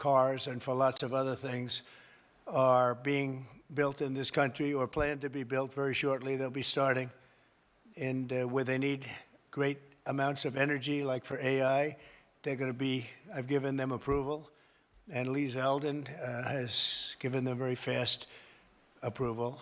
cars and for lots of other things are being built in this country or planned to be built very shortly. They'll be starting. And where they need great amounts of energy, like for AI, they're going to be, I've given them approval. And Lee Zeldin has given them very fast approval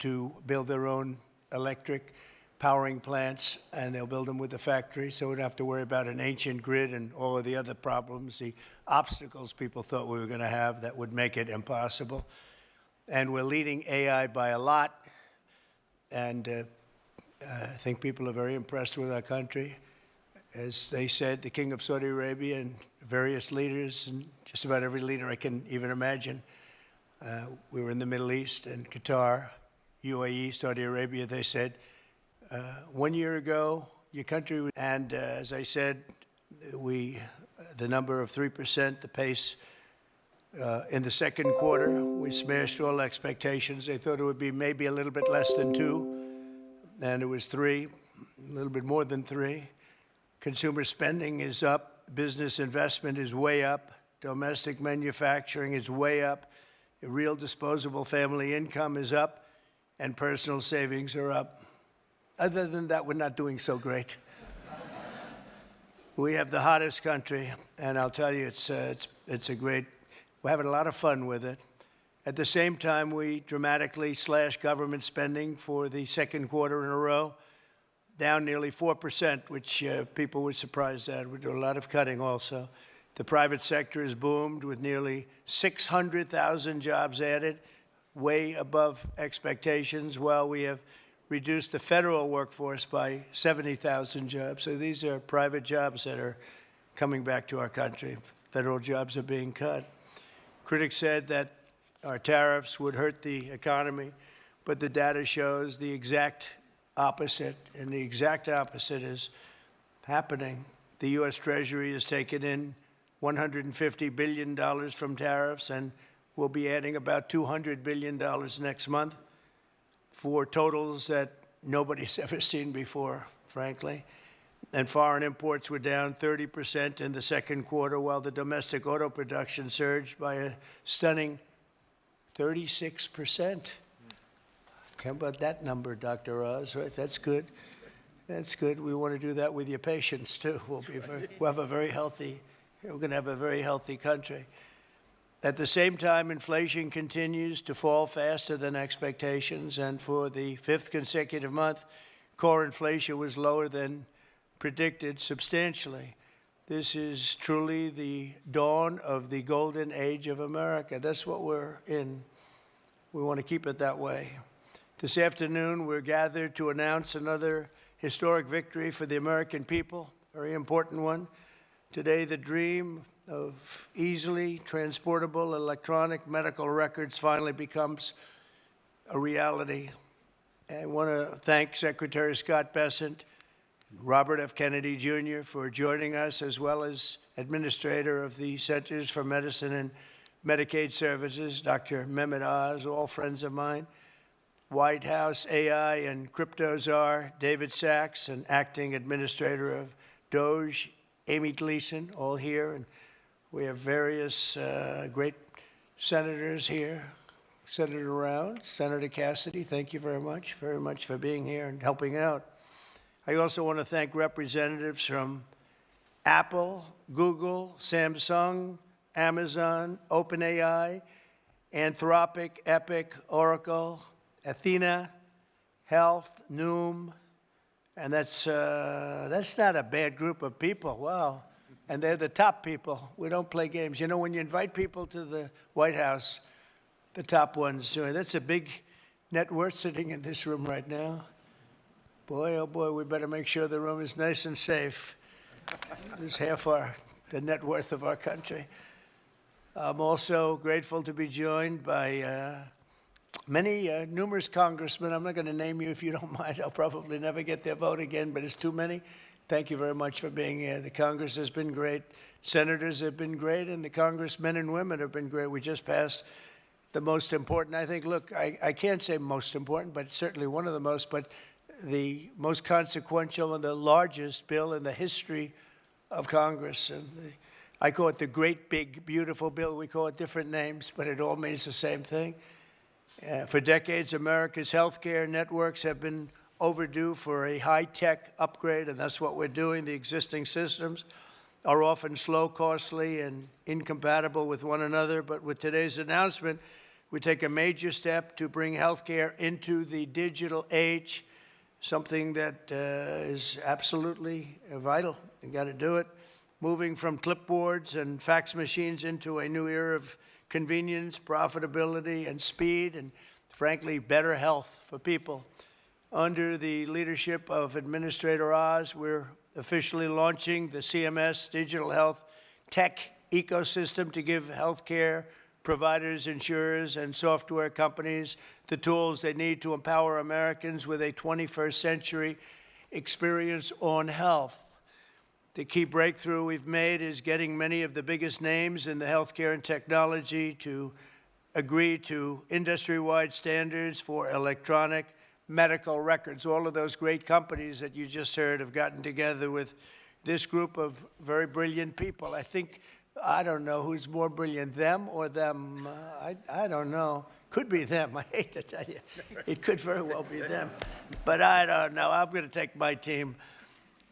to build their own electric powering plants, and they'll build them with the factory, so we don't have to worry about an ancient grid and all of the other problems, the obstacles people thought we were going to have that would make it impossible. And we're leading AI by a lot, and I think people are very impressed with our country. As they said, the King of Saudi Arabia and various leaders, and just about every leader I can even imagine. We were in the Middle East and Qatar, UAE, Saudi Arabia. They said, 1 year ago, your country, and as I said, the number of 3%, the pace in the second quarter, we smashed all expectations. They thought it would be maybe a little bit less than 2, and it was 3, a little bit more than 3. Consumer spending is up, business investment is way up, domestic manufacturing is way up, real disposable family income is up, and personal savings are up. Other than that, we're not doing so great. We have the hottest country, and I'll tell you, it's a great, we're having a lot of fun with it. At the same time, we dramatically slashed government spending for the second quarter in a row, down nearly 4%, which people were surprised at. We do a lot of cutting also. The private sector has boomed with nearly 600,000 jobs added, way above expectations, while we have reduced the federal workforce by 70,000 jobs. So these are private jobs that are coming back to our country. Federal jobs are being cut. Critics said that our tariffs would hurt the economy, but the data shows the exact opposite, and the exact opposite is happening. The U.S. Treasury has taken in $150 billion from tariffs, and we'll be adding about $200 billion next month for totals that nobody's ever seen before, frankly. And foreign imports were down 30% in the second quarter, while the domestic auto production surged by a stunning 36%. How about that number, Dr. Oz, right? That's good. That's good. We want to do that with your patients, too. We'll have a very healthy, we're going to have a very healthy country. At the same time, inflation continues to fall faster than expectations, and for the 5th consecutive month, core inflation was lower than predicted substantially. This is truly the dawn of the golden age of America. That's what we're in. We want to keep it that way. This afternoon, we're gathered to announce another historic victory for the American people, very important one. Today, the dream of easily transportable electronic medical records finally becomes a reality. I want to thank Secretary Scott Bessent, Robert F. Kennedy, Jr. for joining us, as well as Administrator of the Centers for Medicine and Medicaid Services, Dr. Mehmet Oz, all friends of mine. White House AI and crypto czar David Sachs, and Acting Administrator of DOGE, Amy Gleason, all here. And we have various great senators here. Senator Round, Senator Cassidy, thank you very much for being here and helping out. I also want to thank representatives from Apple, Google, Samsung, Amazon, OpenAI, Anthropic, Epic, Oracle, Athena, Health, Noom, and that's not a bad group of people. Wow. And they're the top people. We don't play games. You know, when you invite people to the White House, the top ones, that's a big net worth sitting in this room right now. Boy, oh boy, we better make sure the room is nice and safe. This is half the net worth of our country. I'm also grateful to be joined by numerous congressmen. I'm not going to name you if you don't mind. I'll probably never get their vote again, but it's too many. Thank you very much for being here. The Congress has been great. Senators have been great, and the congressmen and women have been great. We just passed the most important, I think, look, I can't say most important, but certainly one of the most, but the most consequential and the largest bill in the history of Congress. And I call it the great, big, beautiful bill. We call it different names, but it all means the same thing. For decades, America's healthcare networks have been overdue for a high-tech upgrade, and that's what we're doing. The existing systems are often slow, costly, and incompatible with one another. But with today's announcement, we take a major step to bring healthcare into the digital age, something that is absolutely vital. You got to do it. Moving from clipboards and fax machines into a new era of convenience, profitability, and speed, and frankly, better health for people. Under the leadership of Administrator Oz, we're officially launching the CMS Digital Health Tech Ecosystem to give healthcare providers, insurers, and software companies the tools they need to empower Americans with a 21st century experience on health. The key breakthrough we've made is getting many of the biggest names in the healthcare and technology to agree to industry-wide standards for electronic medical records. All of those great companies that you just heard have gotten together with this group of very brilliant people. I don't know who's more brilliant, them or them. I don't know. Could be them. I hate to tell you. It could very well be them. But I don't know. I'm going to take my team.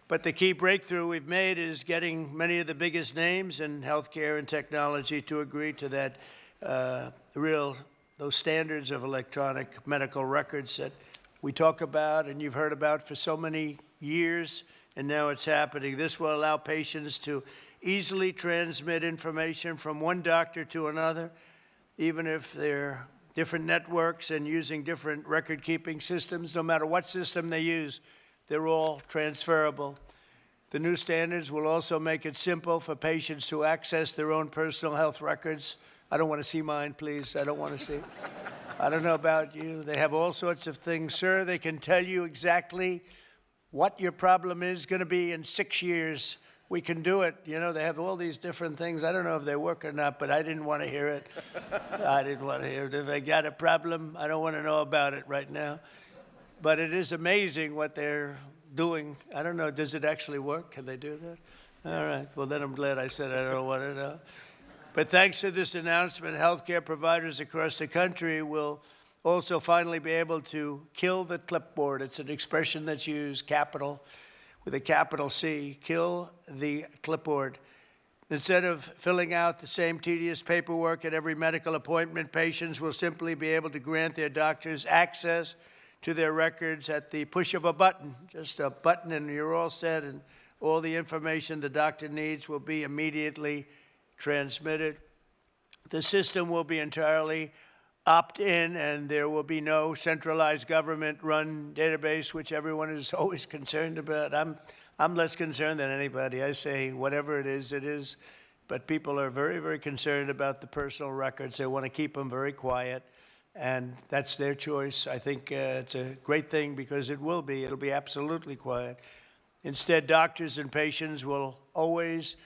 But the key breakthrough we've made is getting many of the biggest names in healthcare and technology to agree to that those standards of electronic medical records that we talk about and you've heard about for so many years, and now it's happening. This will allow patients to easily transmit information from one doctor to another, even if they're different networks and using different record-keeping systems. No matter what system they use, they're all transferable. The new standards will also make it simple for patients to access their own personal health records. I don't want to see mine, please. I don't want to see. I don't know about you. They have all sorts of things. Sir, they can tell you exactly what your problem is going to be in 6 years. We can do it. You know, they have all these different things. I don't know if they work or not, but I didn't want to hear it. I didn't want to hear it. If they got a problem, I don't want to know about it right now. But it is amazing what they're doing. I don't know, does it actually work? Can they do that? All right, well then I'm glad I said I don't want to know. But thanks to this announcement, healthcare providers across the country will also finally be able to kill the clipboard. It's an expression that's used, capital, with a capital C, kill the clipboard. Instead of filling out the same tedious paperwork at every medical appointment, patients will simply be able to grant their doctors access to their records at the push of a button, just a button, and you're all set, and all the information the doctor needs will be immediately transmitted. The system will be entirely opt-in, and there will be no centralized government-run database, which everyone is always concerned about. I'm less concerned than anybody. I say whatever it is, but people are very, very concerned about the personal records. They want to keep them very quiet. And that's their choice. I think it's a great thing because it'll be absolutely quiet. Instead, doctors and patients will always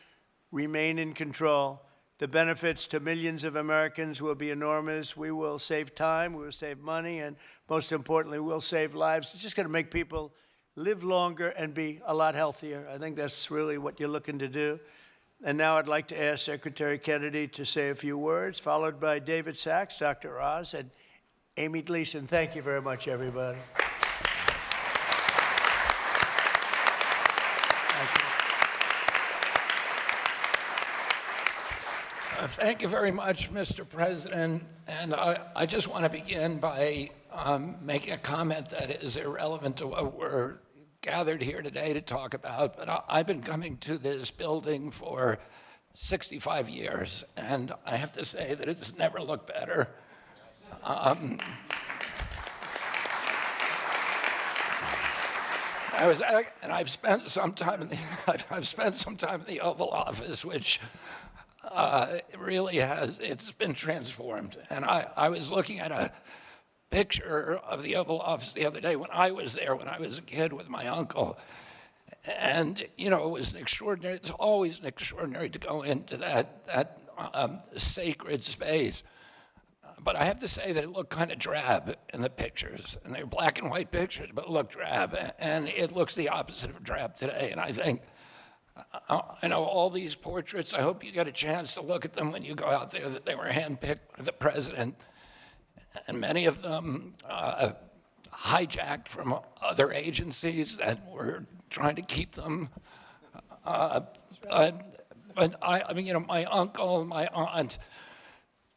remain in control. The benefits to millions of Americans will be enormous. We will save time, we will save money, and most importantly, we'll save lives. It's just going to make people live longer and be a lot healthier. I think that's really what you're looking to do. And now I'd like to ask Secretary Kennedy to say a few words, followed by David Sachs, Dr. Oz, and Amy Gleason. Thank you very much, everybody. Thank you very much, Mr. President. And I just want to begin by making a comment that is irrelevant to what we're gathered here today to talk about, but I've been coming to this building for 65 years, and I have to say that it's never looked better. I've spent some time in the Oval Office, which really it's been transformed. And I was looking at a picture of the Oval Office the other day when I was there when I was a kid with my uncle. And, you know, it was extraordinary. It's always extraordinary to go into that sacred space. But I have to say that it looked kind of drab in the pictures. And they were black and white pictures, but it looked drab. And it looks the opposite of drab today. And I think I know all these portraits. I hope you get a chance to look at them when you go out there, that they were handpicked by the president. And many of them hijacked from other agencies that were trying to keep them. But I mean, you know, my uncle, my aunt,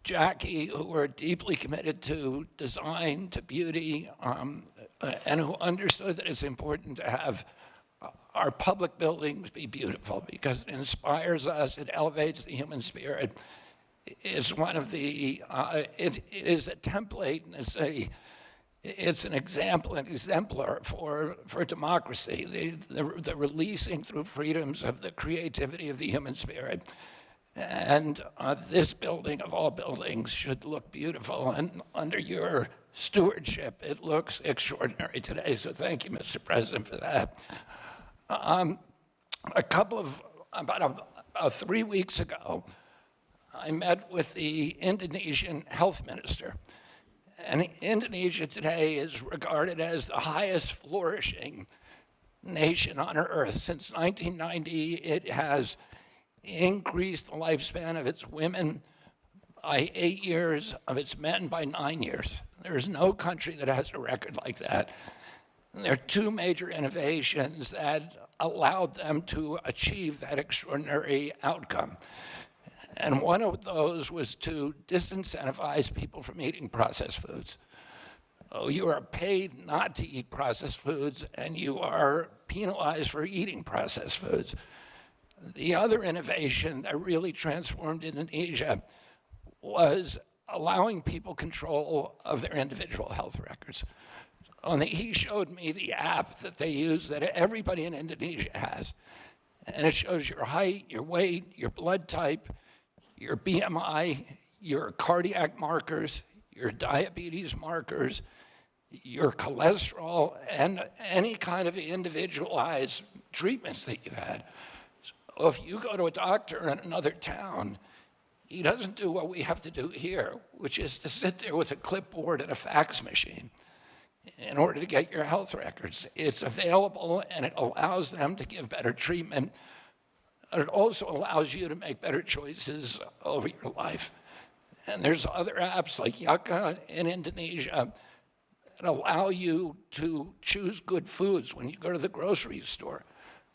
Jackie, who were deeply committed to design, to beauty, and who understood that it's important to have our public buildings be beautiful because it inspires us, it elevates the human spirit. It's one of the, it is a template and it's an example, an exemplar for democracy, the releasing through freedoms of the creativity of the human spirit. And this building, of all buildings, should look beautiful. And under your stewardship, it looks extraordinary today. So thank you, Mr. President, for that. About 3 weeks ago, I met with the Indonesian health minister. And Indonesia today is regarded as the highest flourishing nation on earth. Since 1990, it has increased the lifespan of its women by 8 years, of its men by 9 years. There's no country that has a record like that. And there are two major innovations that allowed them to achieve that extraordinary outcome. And one of those was to disincentivize people from eating processed foods. Oh, you are paid not to eat processed foods, and you are penalized for eating processed foods. The other innovation that really transformed Indonesia was allowing people control of their individual health records. He showed me the app that they use that everybody in Indonesia has. And it shows your height, your weight, your blood type, your BMI, your cardiac markers, your diabetes markers, your cholesterol, and any kind of individualized treatments that you've had. So if you go to a doctor in another town, he doesn't do what we have to do here, which is to sit there with a clipboard and a fax machine in order to get your health records. It's available, and it allows them to give better treatment. It also allows you to make better choices over your life. And there's other apps like Yaka in Indonesia that allow you to choose good foods when you go to the grocery store.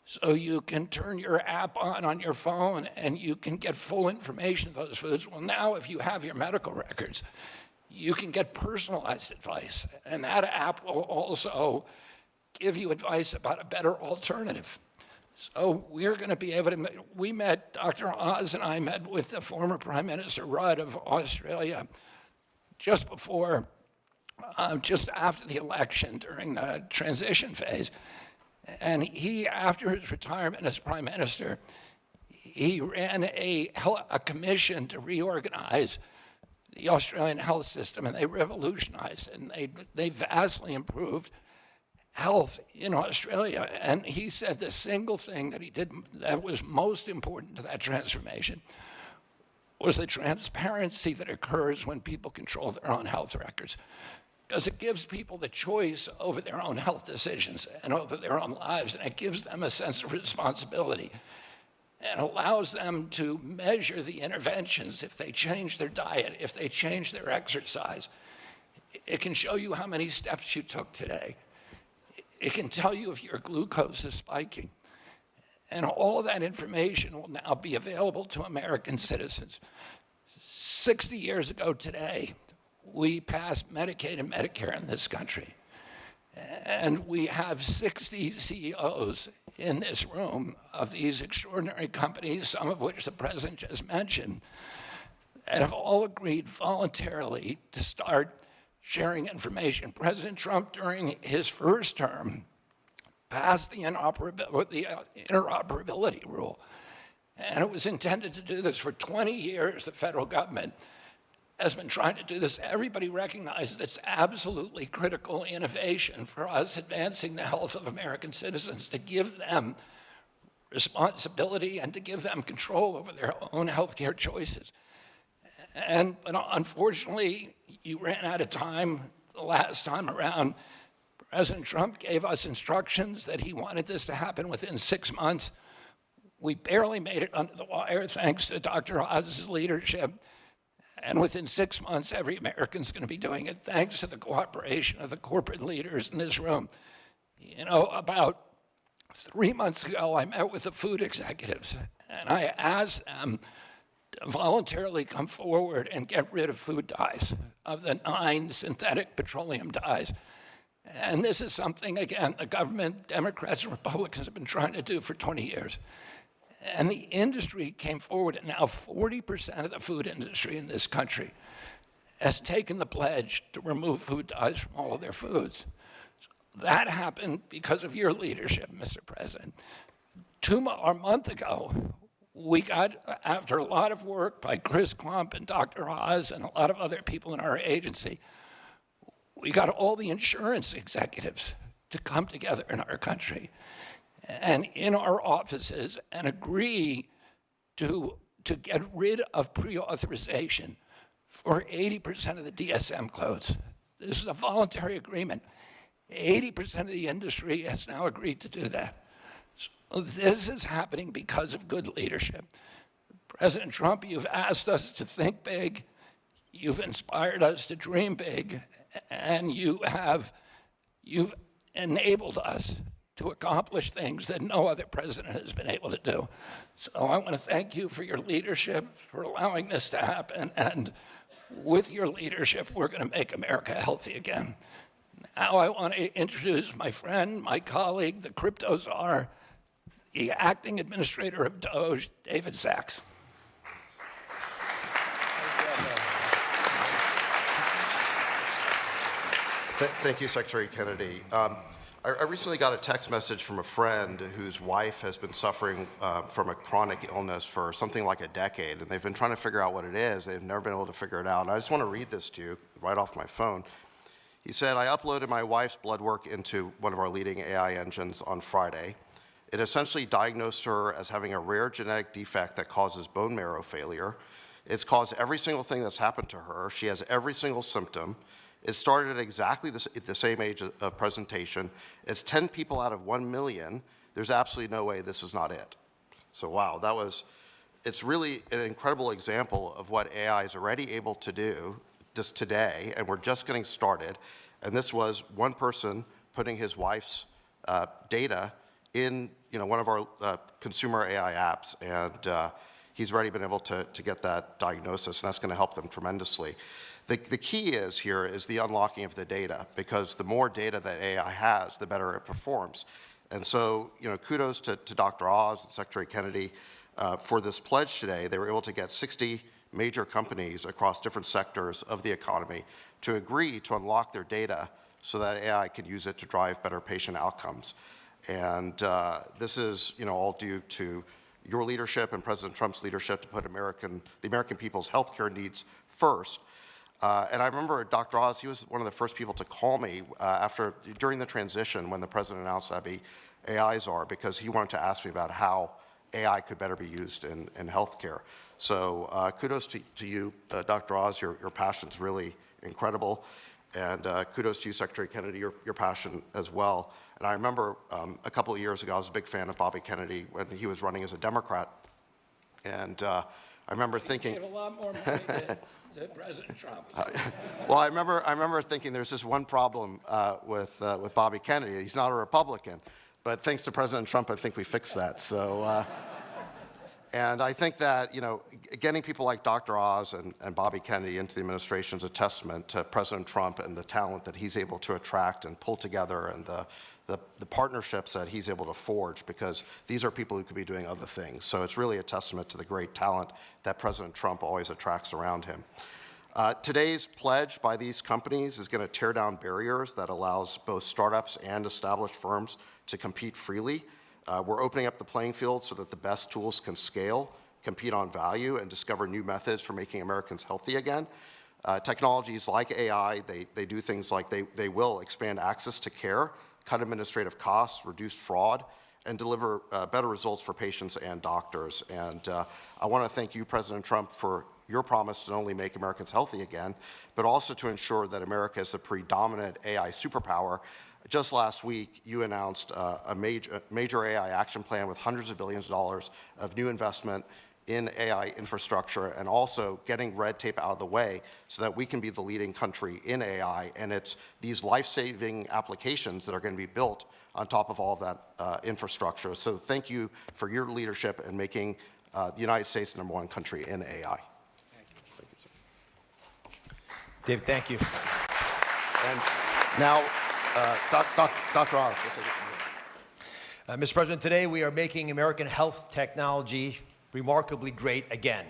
So you can turn your app on your phone and you can get full information of those foods. Well, now if you have your medical records, you can get personalized advice. And that app will also give you advice about a better alternative. So we're going to be able to, we met, Dr. Oz and I met with the former Prime Minister Rudd of Australia just after the election during the transition phase. And he, after his retirement as Prime Minister, he ran a commission to reorganize the Australian health system, and they revolutionized it, and they vastly improved health in Australia. And he said the single thing that he did that was most important to that transformation was the transparency that occurs when people control their own health records. Because it gives people the choice over their own health decisions and over their own lives, and it gives them a sense of responsibility and allows them to measure the interventions if they change their diet, if they change their exercise. It can show you how many steps you took today. It can tell you if your glucose is spiking. And all of that information will now be available to American citizens. 60 years ago today, we passed Medicaid and Medicare in this country. And we have 60 CEOs in this room of these extraordinary companies, some of which the president just mentioned, that have all agreed voluntarily to start sharing information. President Trump, during his first term, passed the interoperability rule. And it was intended to do this. For 20 years, the federal government has been trying to do this. Everybody recognizes it's absolutely critical innovation for us advancing the health of American citizens, to give them responsibility and to give them control over their own healthcare choices. But unfortunately, you ran out of time the last time around. President Trump gave us instructions that he wanted this to happen within 6 months. We barely made it under the wire thanks to Dr. Oz's leadership. And within 6 months, every American's going to be doing it thanks to the cooperation of the corporate leaders in this room. You know, about 3 months ago, I met with the food executives, and I asked them to voluntarily come forward and get rid of food dyes, of the 9 synthetic petroleum dyes. And this is something, again, the government, Democrats and Republicans have been trying to do for 20 years. And the industry came forward, and now 40% of the food industry in this country has taken the pledge to remove food dyes from all of their foods. That happened because of your leadership, Mr. President. A month ago, we got, after a lot of work by Chris Klump and Dr. Oz and a lot of other people in our agency, we got all the insurance executives to come together in our country and in our offices and agree to get rid of pre-authorization for 80% of the DSM codes. This is a voluntary agreement. 80% of the industry has now agreed to do that. So this is happening because of good leadership. President Trump, you've asked us to think big, you've inspired us to dream big, and you've enabled us to accomplish things that no other president has been able to do. So I want to thank you for your leadership, for allowing this to happen, and with your leadership, we're going to make America healthy again. Now I want to introduce my friend, my colleague, the crypto czar, the acting administrator of Doge, David Sachs. Thank you, Secretary Kennedy. I recently got a text message from a friend whose wife has been suffering from a chronic illness for something like a decade, and they've been trying to figure out what it is. They've never been able to figure it out. And I just want to read this to you right off my phone. He said, I uploaded my wife's blood work into one of our leading AI engines on Friday. It essentially diagnosed her as having a rare genetic defect that causes bone marrow failure. It's caused every single thing that's happened to her. She has every single symptom. It started at exactly the same age of presentation. It's 10 people out of 1 million. There's absolutely no way this is not it. So wow, it's really an incredible example of what AI is already able to do just today, and we're just getting started. And this was one person putting his wife's data in one of our consumer AI apps, and he's already been able to get that diagnosis, and that's going to help them tremendously. The key is the unlocking of the data, because the more data that AI has, the better it performs. And so, kudos to Dr. Oz and Secretary Kennedy for this pledge today. They were able to get 60 major companies across different sectors of the economy to agree to unlock their data so that AI can use it to drive better patient outcomes. And this is, all due to your leadership and President Trump's leadership to put the American people's healthcare needs first. And I remember Dr. Oz, he was one of the first people to call me during the transition when the president announced I'd be AI czar, because he wanted to ask me about how AI could better be used in healthcare. So kudos to you, Dr. Oz. Your passion's really incredible. And kudos to you, Secretary Kennedy, your passion as well. And I remember a couple of years ago, I was a big fan of Bobby Kennedy when he was running as a Democrat. And I remember thinking— He gave a lot more money to President Trump. Well, I remember thinking there's this one problem with Bobby Kennedy. He's not a Republican. But thanks to President Trump, I think we fixed that. So, and I think that, getting people like Dr. Oz and Bobby Kennedy into the administration is a testament to President Trump and the talent that he's able to attract and pull together, and the partnerships that he's able to forge, because these are people who could be doing other things. So it's really a testament to the great talent that President Trump always attracts around him. Today's pledge by these companies is going to tear down barriers that allows both startups and established firms to compete freely. We're opening up the playing field so that the best tools can scale, compete on value, and discover new methods for making Americans healthy again. Technologies like AI, they do things like they will expand access to care, cut administrative costs, reduce fraud, and deliver better results for patients and doctors. And I want to thank you, President Trump, for your promise to not only make Americans healthy again, but also to ensure that America is the predominant AI superpower. Just last week, you announced a major AI action plan with hundreds of billions of dollars of new investment in AI infrastructure, and also getting red tape out of the way so that we can be the leading country in AI. And it's these life-saving applications that are going to be built on top of all of that infrastructure. So thank you for your leadership in making the United States the #1 country in AI. Thank you, sir. David, thank you. And now, Dr. Oz, we'll take it from here. Mr. President, today we are making American health technology remarkably great again.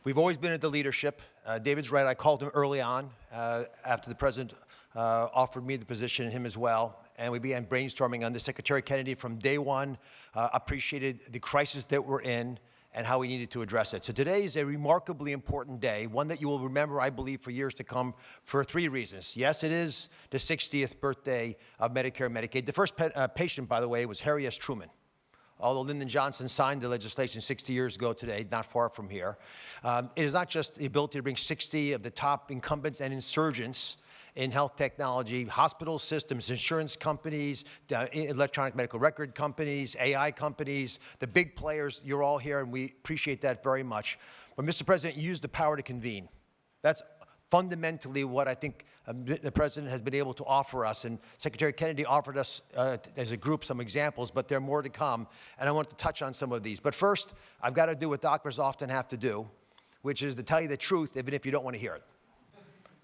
We've always been at the leadership. David's right, I called him early on after the President offered me the position, and him as well, and we began brainstorming on this. Secretary Kennedy from day one appreciated the crisis that we're in and how we needed to address it. So today is a remarkably important day, one that you will remember, I believe, for years to come for 3 reasons. Yes, it is the 60th birthday of Medicare and Medicaid. The first patient, by the way, was Harry S. Truman. Although Lyndon Johnson signed the legislation 60 years ago today, not far from here. It is not just the ability to bring 60 of the top incumbents and insurgents in health technology, hospital systems, insurance companies, electronic medical record companies, AI companies, the big players. You're all here, and we appreciate that very much. But, Mr. President, you used the power to convene. That's fundamentally what I think the President has been able to offer us. And Secretary Kennedy offered us, as a group, some examples, but there are more to come. And I want to touch on some of these. But first, I've got to do what doctors often have to do, which is to tell you the truth, even if you don't want to hear it.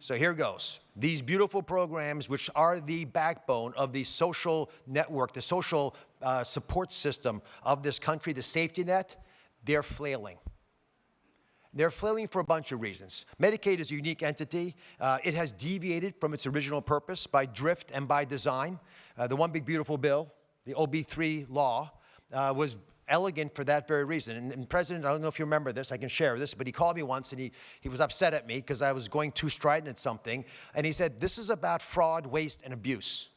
So here goes. These beautiful programs, which are the backbone of the social network, the social support system of this country, the safety net, they're flailing. They're flailing for a bunch of reasons. Medicaid is a unique entity. It has deviated from its original purpose by drift and by design. The One Big Beautiful Bill, the OB3 law, was elegant for that very reason. And President, I don't know if you remember this, I can share this, but he called me once and he was upset at me because I was going too strident at something. And he said, this is about fraud, waste, and abuse.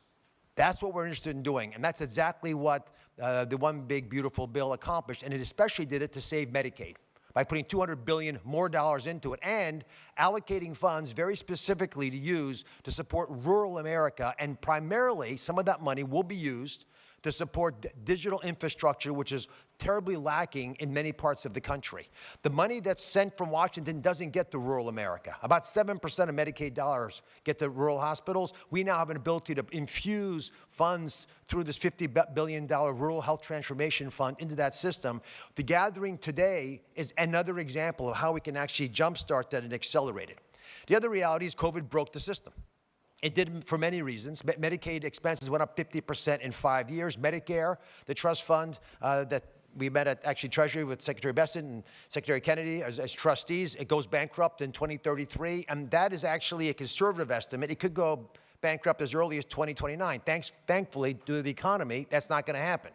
That's what we're interested in doing. And that's exactly what the One Big Beautiful Bill accomplished. And it especially did it to save Medicaid by putting $200 billion more into it and allocating funds very specifically to use to support rural America. And primarily, some of that money will be used to support digital infrastructure, which is terribly lacking in many parts of the country. The money that's sent from Washington doesn't get to rural America. About 7% of Medicaid dollars get to rural hospitals. We now have an ability to infuse funds through this $50 billion Rural Health Transformation Fund into that system. The gathering today is another example of how we can actually jumpstart that and accelerate it. The other reality is COVID broke the system. It did for many reasons. Medicaid expenses went up 50% in 5 years. Medicare, the trust fund that we met at actually Treasury with Secretary Bessent and Secretary Kennedy as trustees, it goes bankrupt in 2033, and that is actually a conservative estimate. It could go bankrupt as early as 2029. Thankfully, due to the economy, that's not going to happen.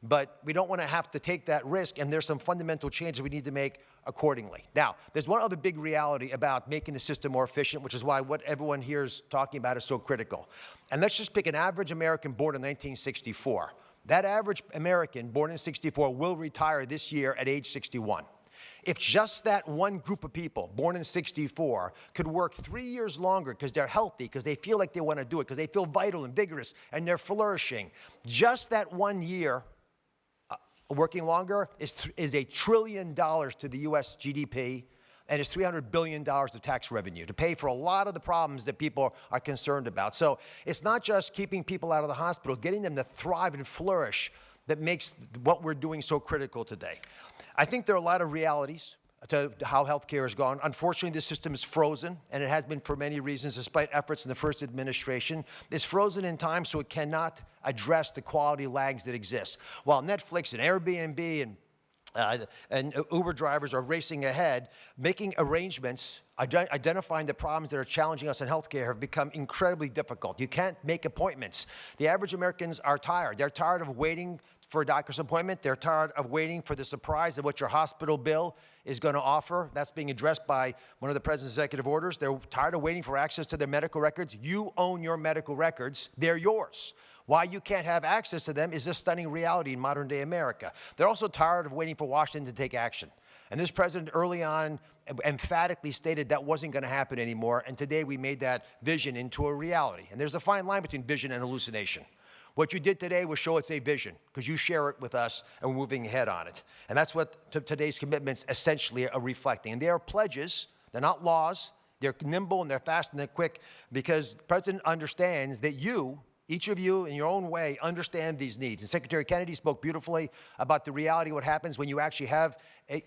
But we don't want to have to take that risk, and there's some fundamental changes we need to make accordingly. Now, there's one other big reality about making the system more efficient, which is why what everyone here is talking about is so critical. And let's just pick an average American born in 1964. That average American born in 64 will retire this year at age 61. If just that one group of people born in 64 could work 3 years longer because they're healthy, because they feel like they want to do it, because they feel vital and vigorous, and they're flourishing, just that 1 year working longer is $1 trillion to the U.S. GDP, and is $300 billion of tax revenue to pay for a lot of the problems that people are concerned about. So it's not just keeping people out of the hospital, getting them to thrive and flourish that makes what we're doing so critical today. I think there are a lot of realities to how healthcare has gone. Unfortunately, this system is frozen, and it has been for many reasons, despite efforts in the first administration. It's frozen in time, so it cannot address the quality lags that exist. While Netflix and Airbnb and Uber drivers are racing ahead, making arrangements, identifying the problems that are challenging us in healthcare have become incredibly difficult. You can't make appointments. The average Americans are tired. They're tired of waiting for a doctor's appointment. They're tired of waiting for the surprise of what your hospital bill is going to offer. That's being addressed by one of the president's executive orders. They're tired of waiting for access to their medical records. You own your medical records. They're yours. Why you can't have access to them is a stunning reality in modern-day America. They're also tired of waiting for Washington to take action. And this president early on emphatically stated that wasn't going to happen anymore. And today we made that vision into a reality. And there's a fine line between vision and hallucination. What you did today was show it's a vision, because you share it with us and we're moving ahead on it. And that's what today's commitments essentially are reflecting. And they are pledges, they're not laws. They're nimble and they're fast and they're quick, because the president understands that you, each of you in your own way, understand these needs. And Secretary Kennedy spoke beautifully about the reality of what happens when you actually have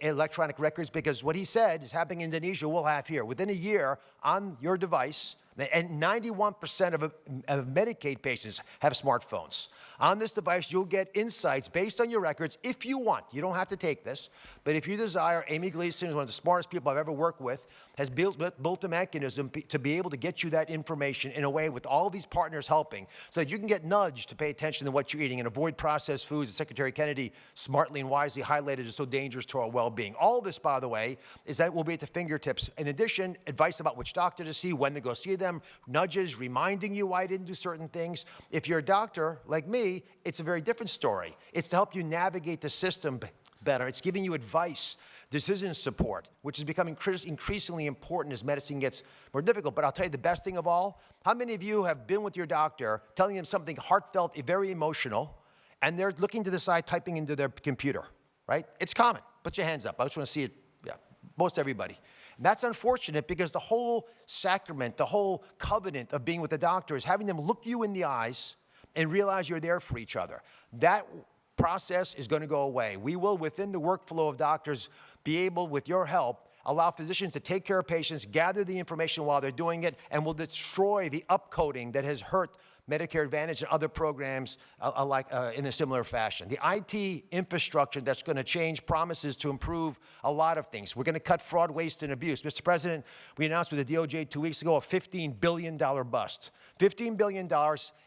electronic records, because what he said is happening in Indonesia, we'll have here. Within a year, on your device, and 91% of Medicaid patients have smartphones. On this device, you'll get insights based on your records if you want. You don't have to take this, but if you desire, Amy Gleason is one of the smartest people I've ever worked with, has built a mechanism to be able to get you that information in a way with all these partners helping, so that you can get nudged to pay attention to what you're eating and avoid processed foods that Secretary Kennedy smartly and wisely highlighted as so dangerous to our well-being. All this, by the way, is that will be at the fingertips. In addition, advice about which doctor to see, when to go see them, nudges, reminding you why I didn't do certain things. If you're a doctor like me, it's a very different story. It's to help you navigate the system better. It's giving you advice, decision support, which is becoming increasingly important as medicine gets more difficult. But I'll tell you the best thing of all, how many of you have been with your doctor telling them something heartfelt, very emotional, and they're looking to the side, typing into their computer, right? It's common. Put your hands up. I just want to see it. Yeah, most everybody. And that's unfortunate, because the whole sacrament, the whole covenant of being with the doctor is having them look you in the eyes and realize you're there for each other. That process is going to go away. We will, within the workflow of doctors, be able, with your help, allow physicians to take care of patients, gather the information while they're doing it, and will destroy the upcoding that has hurt Medicare Advantage and other programs in a similar fashion. The IT infrastructure that's going to change promises to improve a lot of things. We're going to cut fraud, waste, and abuse. Mr. President, we announced with the DOJ 2 weeks ago a $15 billion bust. $15 billion,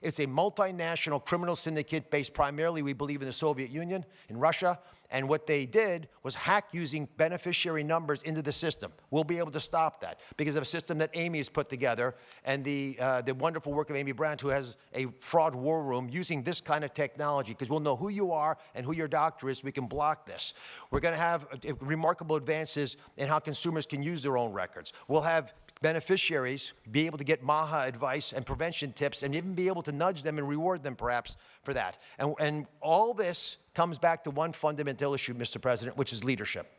it's a multinational criminal syndicate based primarily, we believe, in the Soviet Union, in Russia. And what they did was hack using beneficiary numbers into the system. We'll be able to stop that because of a system that Amy has put together, and the wonderful work of Amy Brandt, who has a fraud war room using this kind of technology, because we'll know who you are and who your doctor is, so we can block this. We're going to have remarkable advances in how consumers can use their own records. We'll have beneficiaries be able to get MAHA advice and prevention tips, and even be able to nudge them and reward them perhaps for that. And all this comes back to one fundamental issue, Mr. President, which is leadership.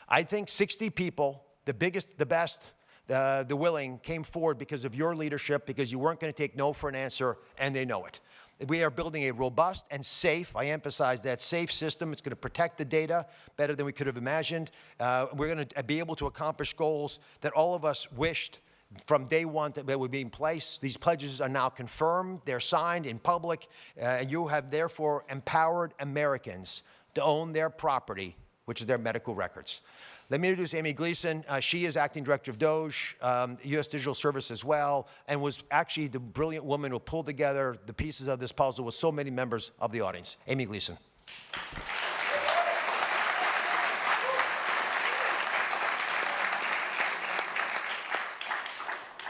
I think 60 people, the biggest, the best, the willing, came forward because of your leadership, because you weren't going to take no for an answer, and they know it. We are building a robust and safe, I emphasize that, safe system. It's going to protect the data better than we could have imagined. We're going to be able to accomplish goals that all of us wished from day one that would be in place. These pledges are now confirmed. They're signed in public. You have therefore empowered Americans to own their property, which is their medical records. Let me introduce Amy Gleason. She is acting director of DOJ, U.S. Digital Service as well, and was actually the brilliant woman who pulled together the pieces of this puzzle with so many members of the audience. Amy Gleason.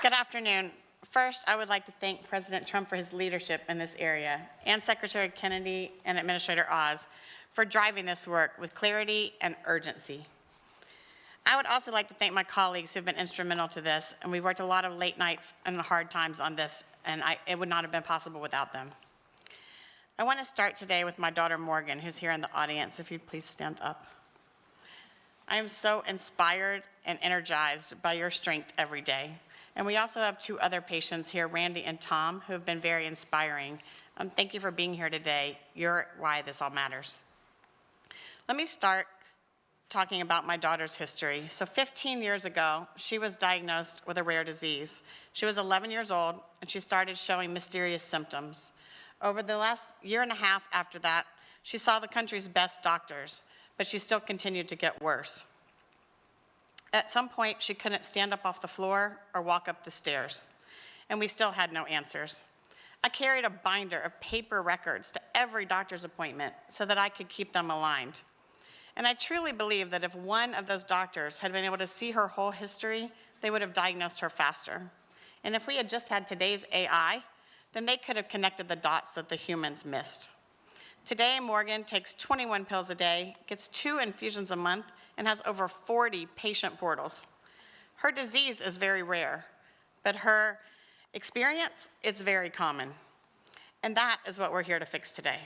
Good afternoon. First, I would like to thank President Trump for his leadership in this area, and Secretary Kennedy and Administrator Oz for driving this work with clarity and urgency. I would also like to thank my colleagues who have been instrumental to this, and we've worked a lot of late nights and hard times on this, and it would not have been possible without them. I want to start today with my daughter Morgan, who's here in the audience. If you'd please stand up. I am so inspired and energized by your strength every day. And we also have two other patients here, Randy and Tom, who have been very inspiring. Thank you for being here today. You're why this all matters. Let me start talking about my daughter's history. So 15 years ago, she was diagnosed with a rare disease. She was 11 years old, and she started showing mysterious symptoms. Over the last year and a half after that, she saw the country's best doctors, but she still continued to get worse. At some point, she couldn't stand up off the floor or walk up the stairs, and we still had no answers. I carried a binder of paper records to every doctor's appointment so that I could keep them aligned. And I truly believe that if one of those doctors had been able to see her whole history, they would have diagnosed her faster. And if we had just had today's AI, then they could have connected the dots that the humans missed. Today, Morgan takes 21 pills a day, gets 2 infusions a month, and has over 40 patient portals. Her disease is very rare, but her experience, it's very common. And that is what we're here to fix today.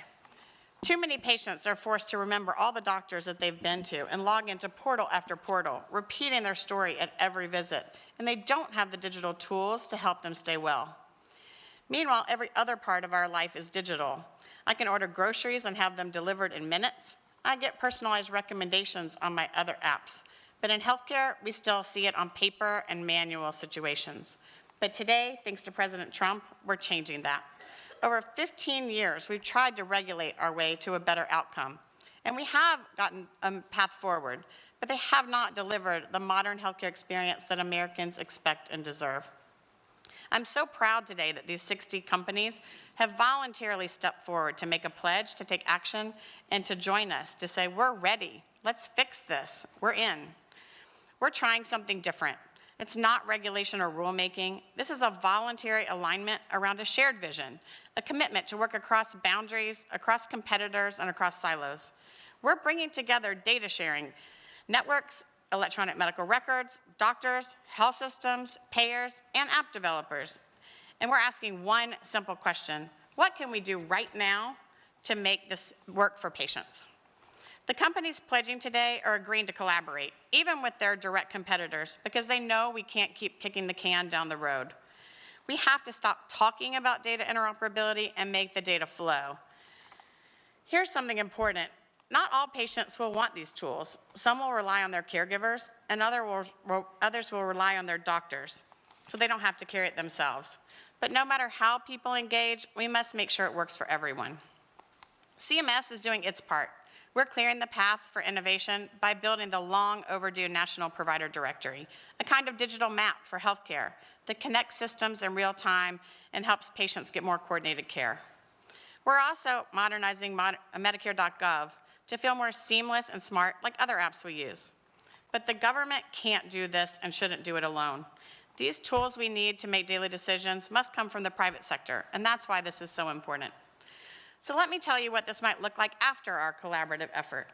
Too many patients are forced to remember all the doctors that they've been to and log into portal after portal, repeating their story at every visit, and they don't have the digital tools to help them stay well. Meanwhile, every other part of our life is digital. I can order groceries and have them delivered in minutes. I get personalized recommendations on my other apps. But in healthcare, we still see it on paper and manual situations. But today, thanks to President Trump, we're changing that. Over 15 years, we've tried to regulate our way to a better outcome. And we have gotten a path forward, but they have not delivered the modern healthcare experience that Americans expect and deserve. I'm so proud today that these 60 companies have voluntarily stepped forward to make a pledge, to take action, and to join us, to say, we're ready, let's fix this, we're in. We're trying something different. It's not regulation or rulemaking. This is a voluntary alignment around a shared vision, a commitment to work across boundaries, across competitors, and across silos. We're bringing together data sharing networks, electronic medical records, doctors, health systems, payers, and app developers. And we're asking one simple question: what can we do right now to make this work for patients? The companies pledging today are agreeing to collaborate, even with their direct competitors, because they know we can't keep kicking the can down the road. We have to stop talking about data interoperability and make the data flow. Here's something important. Not all patients will want these tools. Some will rely on their caregivers, and others will rely on their doctors, so they don't have to carry it themselves. But no matter how people engage, we must make sure it works for everyone. CMS is doing its part. We're clearing the path for innovation by building the long overdue National Provider Directory, a kind of digital map for healthcare that connects systems in real time and helps patients get more coordinated care. We're also modernizing Medicare.gov to feel more seamless and smart like other apps we use. But the government can't do this and shouldn't do it alone. These tools we need to make daily decisions must come from the private sector, and that's why this is so important. So let me tell you what this might look like after our collaborative effort.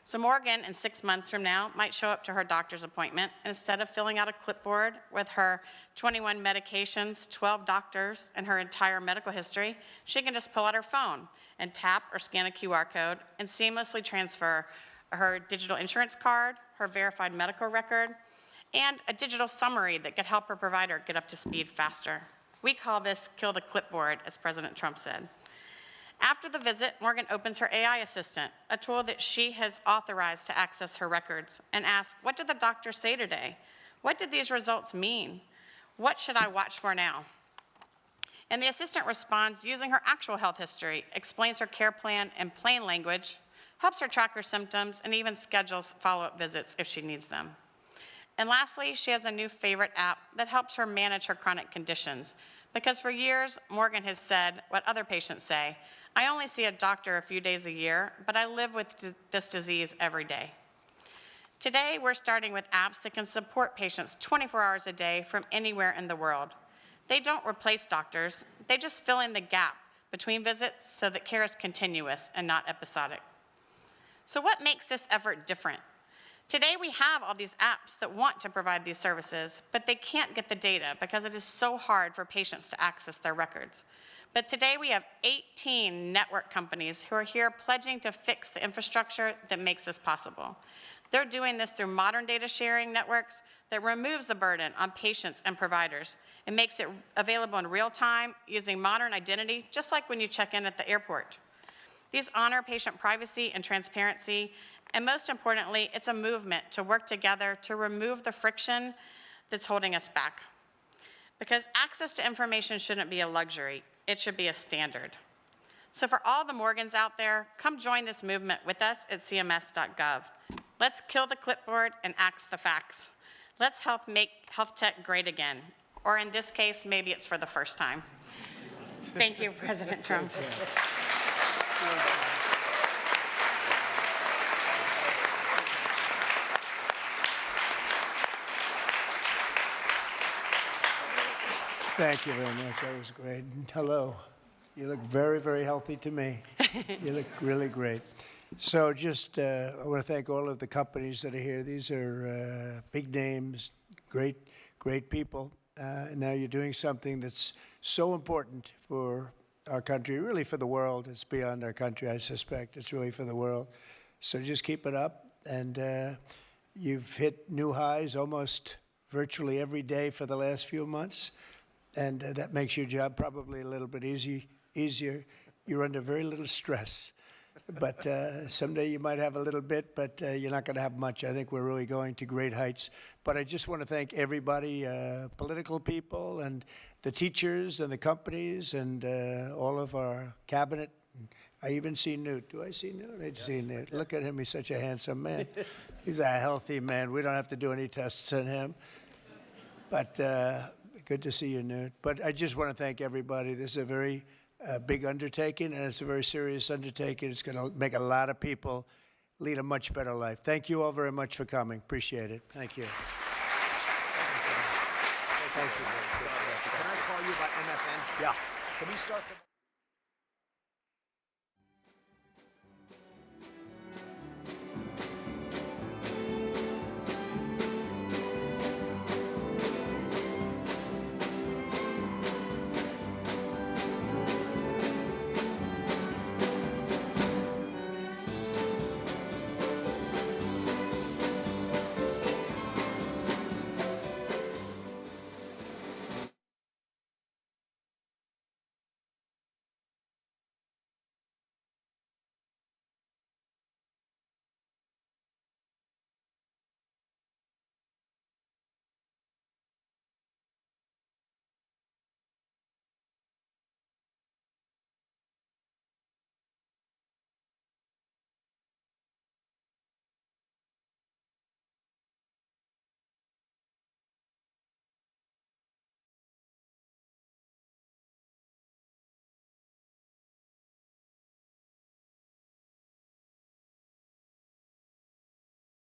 So Morgan, in 6 months from now, might show up to her doctor's appointment, and instead of filling out a clipboard with her 21 medications, 12 doctors, and her entire medical history, she can just pull out her phone and tap or scan a QR code and seamlessly transfer her digital insurance card, her verified medical record, and a digital summary that could help her provider get up to speed faster. We call this kill the clipboard, as President Trump said. After the visit, Morgan opens her AI assistant, a tool that she has authorized to access her records, and asks, what did the doctor say today? What did these results mean? What should I watch for now? And the assistant responds using her actual health history, explains her care plan in plain language, helps her track her symptoms, and even schedules follow-up visits if she needs them. And lastly, she has a new favorite app that helps her manage her chronic conditions, because for years, Morgan has said what other patients say: I only see a doctor a few days a year, but I live with this disease every day. Today, we're starting with apps that can support patients 24 hours a day from anywhere in the world. They don't replace doctors, they just fill in the gap between visits so that care is continuous and not episodic. So what makes this effort different? Today, we have all these apps that want to provide these services, but they can't get the data because it is so hard for patients to access their records. But today, we have 18 network companies who are here pledging to fix the infrastructure that makes this possible. They're doing this through modern data sharing networks that removes the burden on patients and providers and makes it available in real time using modern identity, just like when you check in at the airport. These honor patient privacy and transparency, and most importantly, it's a movement to work together to remove the friction that's holding us back. Because access to information shouldn't be a luxury, it should be a standard. So for all the Morgans out there, come join this movement with us at cms.gov. Let's kill the clipboard and axe the facts. Let's help make health tech great again. Or in this case, maybe it's for the first time. Thank you, President Trump. Thank you very much. That was great. And hello. You look very, very healthy to me. You look really great. So just, I want to thank all of the companies that are here. These are big names, great people. And now you're doing something that's so important for our country, really for the world. It's beyond our country, I suspect. It's really for the world. So just keep it up. And you've hit new highs almost virtually every day for the last few months. And that makes your job probably a little bit easier. You're under very little stress. But someday you might have a little bit, but you're not going to have much. I think we're really going to great heights. But I just want to thank everybody, political people and the teachers and the companies and all of our cabinet. I even see Newt. Do I see Newt? I see Newt. Look at him. He's such a handsome man. He's a healthy man. We don't have to do any tests on him. But good to see you, Newt. But I just want to thank everybody. This is a very big undertaking, and it's a very serious undertaking. It's going to make a lot of people lead a much better life. Thank you all very much for coming. Appreciate it. Thank you. Thank you. Can I call you by MFN? Yeah. Can we start the